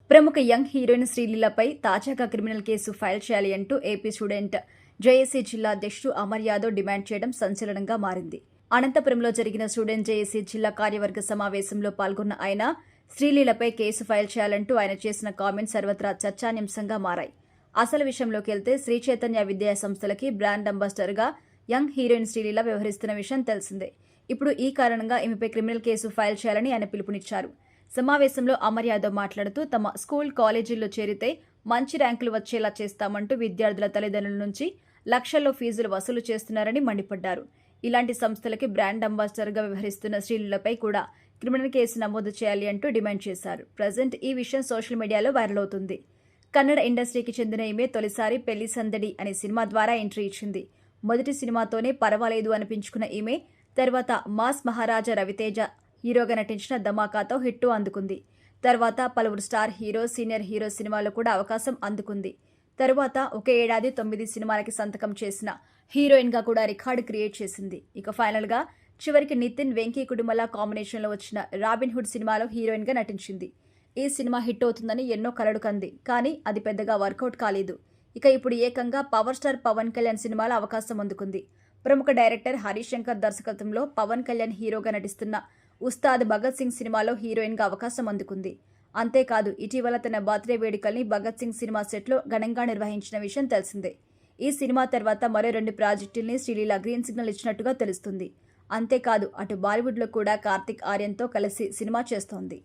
ప్రముఖ young heroine శ్రీలీలపై తాజాగా criminal case file చేయాలి అంటూ ఏపీ స్టూడెంట్ జేఏసీ జిల్లా అధ్యక్షుడు అమర్ యాదవ్ డిమాండ్ చేయడం సంచలనంగా మారింది. అనంతపురంలో జరిగిన స్టూడెంట్ జేఏసీ జిల్లా కార్యవర్గ సమావేశంలో పాల్గొన్న ఆయన శ్రీలీలపై కేసు ఫైల్ చేయాలంటూ ఆయన చేసిన కామెంట్స్ సర్వత్రా చర్చానీయాంశంగా మారాయి. అసలు విషయంలోకి వెళ్తే శ్రీ చైతన్య విద్యా సంస్థలకి బ్రాండ్ అంబాసిడర్గా యంగ్ హీరోయిన్ శ్రీలీల వ్యవహరిస్తున్న విషయం తెలిసిందే. ఇప్పుడు ఈ కారణంగా ఈమెపై క్రిమినల్ కేసు ఫైల్ చేయాలని ఆయన పిలుపునిచ్చారు. సమావేశంలో అమర్ యాదవ్ మాట్లాడుతూ తమ స్కూల్ కాలేజీల్లో చేరితే మంచి ర్యాంకులు వచ్చేలా చేస్తామంటూ విద్యార్థుల తల్లిదండ్రుల నుంచి లక్షల్లో ఫీజులు వసూలు చేస్తున్నారని మండిపడ్డారు. ఇలాంటి సంస్థలకి బ్రాండ్ అంబాసిడర్గా వ్యవహరిస్తున్న శ్రీలీలపై కూడా క్రిమినల్ కేసు నమోదు చేయాలి అంటూ డిమాండ్ చేశారు. ప్రజెంట్ ఈ విషయం సోషల్ మీడియాలో వైరల్ అవుతుంది. కన్నడ ఇండస్ట్రీకి చెందిన ఈమె తొలిసారి పెళ్లి సందడి అనే సినిమా ద్వారా ఎంట్రీ ఇచ్చింది. మొదటి సినిమాతోనే పర్వాలేదు అనిపించుకున్న ఈమె తర్వాత మాస్ మహారాజా రవితేజ హీరోగా నటించిన ధమాకాతో హిట్టు అందుకుంది. తర్వాత పలువురు స్టార్ హీరో, సీనియర్ హీరో సినిమాలో కూడా అవకాశం అందుకుంది. తరువాత ఒకే ఏడాది 9 సినిమాలకి సంతకం చేసిన హీరోయిన్గా కూడా రికార్డు క్రియేట్ చేసింది. ఇక ఫైనల్గా చివరికి నితిన్ వెంకీ కుటుంబల కాంబినేషన్లో వచ్చిన రాబిన్ హుడ్ సినిమాలో హీరోయిన్గా నటించింది. ఈ సినిమా హిట్ అవుతుందని ఎన్నో కలలు కంది, కానీ అది పెద్దగా వర్కౌట్ కాలేదు. ఇక ఇప్పుడు ఏకంగా పవర్ స్టార్ పవన్ కళ్యాణ్ సినిమాలో అవకాశం అందుకుంది. ప్రముఖ డైరెక్టర్ హరీష్ శంకర్ దర్శకత్వంలో పవన్ కళ్యాణ్ హీరోగా నటిస్తున్న ఉస్తాద్ భగత్ సింగ్ సినిమాలో హీరోయిన్గా అవకాశం అందుకుంది. అంతేకాదు ఇటీవల తన బర్త్డే వేడుకల్ని భగత్ సింగ్ సినిమా సెట్లో ఘనంగా నిర్వహించిన విషయం తెలిసిందే. ఈ సినిమా తర్వాత మరో 2 ప్రాజెక్టుల్ని శ్రీలీల గ్రీన్ సిగ్నల్ ఇచ్చినట్టుగా తెలుస్తుంది. అంతేకాదు అటు బాలీవుడ్లో కూడా కార్తిక్ ఆర్యన్తో కలిసి సినిమా చేస్తోంది.